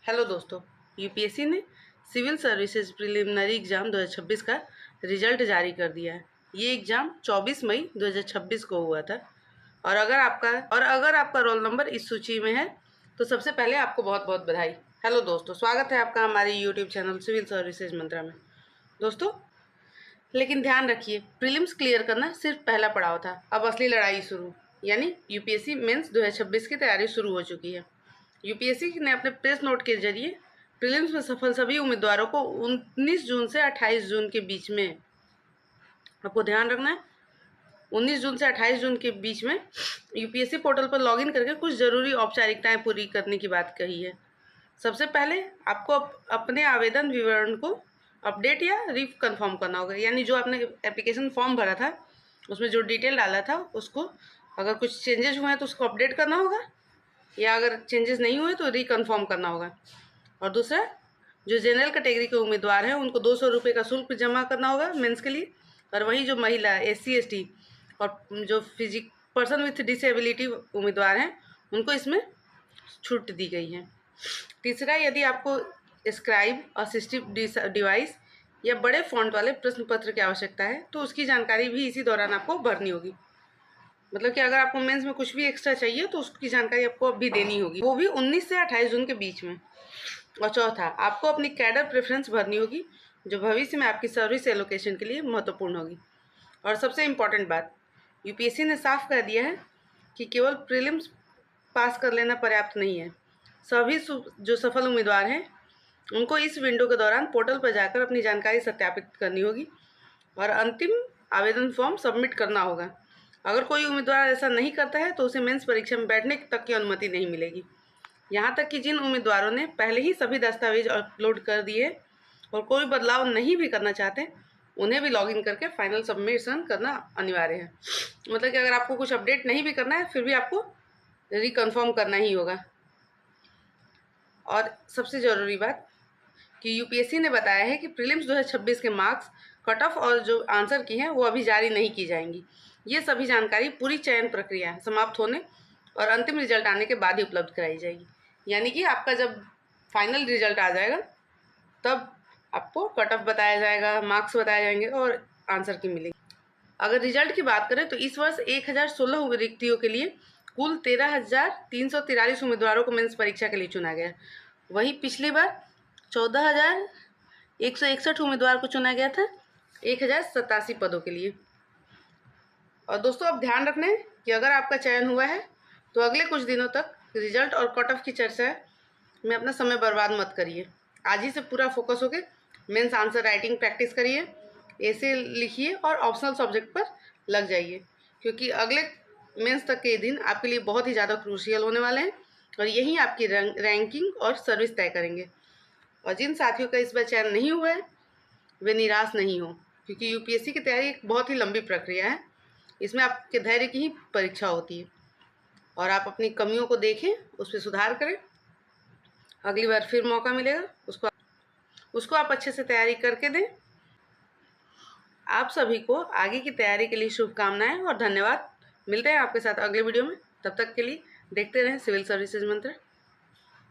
Hello दोस्तों, UPSC ने civil services preliminary exam 2026 का रिजल्ट जारी कर दिया है। ये एग्ज़ाम 24 मई 2026 को हुआ था। और अगर आपका रोल नंबर इस सूची में है तो सबसे पहले आपको बहुत बहुत बधाई। हेलो दोस्तों, स्वागत है आपका हमारे यूट्यूब चैनल सिविल सर्विसेज मंत्रा में। दोस्तों, लेकिन ध्यान रखिए, प्रीलिम्स क्लियर करना सिर्फ पहला पड़ाव था। अब असली लड़ाई शुरू, यानी यूपीएससी मेंस 2026 की तैयारी शुरू हो चुकी है। यूपीएससी ने अपने प्रेस नोट के जरिए प्रीलिम्स में सफल सभी उम्मीदवारों को 19 जून से 28 जून के बीच में, आपको ध्यान रखना है, 19 जून से 28 जून के बीच में यूपीएससी पोर्टल पर लॉगिन करके कुछ ज़रूरी औपचारिकताएं पूरी करने की बात कही है। सबसे पहले आपको अपने आवेदन विवरण को अपडेट या रीकन्फर्म करना होगा, यानी जो आपने एप्लीकेशन फॉर्म भरा था उसमें जो डिटेल डाला था उसको अगर कुछ चेंजेस हुए हैं तो उसको अपडेट करना होगा, या अगर चेंजेस नहीं हुए तो रीकन्फर्म करना होगा। और दूसरा, जो जनरल कैटेगरी के उम्मीदवार हैं उनको 200 रुपये का शुल्क जमा करना होगा मेंस के लिए। और वहीं जो महिला, एससी, एसटी और जो पर्सन विथ डिसेबिलिटी उम्मीदवार हैं उनको इसमें छूट दी गई है। तीसरा, यदि आपको स्क्राइब, असिस्टिव डिवाइस या बड़े फॉन्ट वाले प्रश्न पत्र की आवश्यकता है तो उसकी जानकारी भी इसी दौरान आपको भरनी होगी। मतलब कि अगर आपको मेंस में कुछ भी एक्स्ट्रा चाहिए तो उसकी जानकारी आपको अब भी देनी होगी, वो भी 19 से 28 जून के बीच में। और चौथा, आपको अपनी कैडर प्रेफरेंस भरनी होगी जो भविष्य में आपकी सर्विस एलोकेशन के लिए महत्वपूर्ण होगी। और सबसे इम्पॉर्टेंट बात, यूपीएससी ने साफ कर दिया है कि केवल प्रीलिम्स पास कर लेना पर्याप्त नहीं है। सभी जो सफल उम्मीदवार हैं उनको इस विंडो के दौरान पोर्टल पर जाकर अपनी जानकारी सत्यापित करनी होगी और अंतिम आवेदन फॉर्म सबमिट करना होगा। अगर कोई उम्मीदवार ऐसा नहीं करता है तो उसे मेंस परीक्षा में बैठने तक की अनुमति नहीं मिलेगी। यहाँ तक कि जिन उम्मीदवारों ने पहले ही सभी दस्तावेज अपलोड कर दिए और कोई बदलाव नहीं भी करना चाहते, उन्हें भी लॉगिन करके फाइनल सबमिशन करना अनिवार्य है। मतलब कि अगर आपको कुछ अपडेट नहीं भी करना है फिर भी आपको रिकन्फर्म करना ही होगा। और सबसे ज़रूरी बात कि यूपीएससी ने बताया है कि प्रीलिम्स 2026 के मार्क्स, कट ऑफ और जो आंसर की हैं वो अभी जारी नहीं की जाएंगी। ये सभी जानकारी पूरी चयन प्रक्रिया समाप्त होने और अंतिम रिजल्ट आने के बाद ही उपलब्ध कराई जाएगी। यानी कि आपका जब फाइनल रिजल्ट आ जाएगा तब आपको कट ऑफ बताया जाएगा, मार्क्स बताए जाएंगे और आंसर की मिलेगी। अगर रिजल्ट की बात करें तो इस वर्ष 1016 रिक्तियों के लिए कुल 13,343 उम्मीदवारों को मेंस परीक्षा के लिए चुना गया। वहीं पिछली बार 14,161 उम्मीदवार को चुना गया था 1,087 पदों के लिए। और दोस्तों, अब ध्यान रखना है कि अगर आपका चयन हुआ है तो अगले कुछ दिनों तक रिजल्ट और कट ऑफ की चर्चा में अपना समय बर्बाद मत करिए। आज ही से पूरा फोकस होकर मेंस आंसर राइटिंग प्रैक्टिस करिए, ऐसे लिखिए और ऑप्शनल सब्जेक्ट पर लग जाइए, क्योंकि अगले मेंस तक के दिन आपके लिए बहुत ही ज़्यादा क्रूशियल होने वाले हैं और यही आपकी रैंकिंग और सर्विस तय करेंगे। और जिन साथियों का इस बार चयन नहीं हुआ है वे निराश नहीं हो, क्योंकि यूपीएससी की तैयारी एक बहुत ही लंबी प्रक्रिया है। इसमें आपके धैर्य की ही परीक्षा होती है और आप अपनी कमियों को देखें, उस पर सुधार करें। अगली बार फिर मौका मिलेगा, उसको आप अच्छे से तैयारी करके दें। आप सभी को आगे की तैयारी के लिए शुभकामनाएं और धन्यवाद। मिलते हैं आपके साथ अगले वीडियो में। तब तक के लिए देखते रहें सिविल सर्विसेज मंत्र।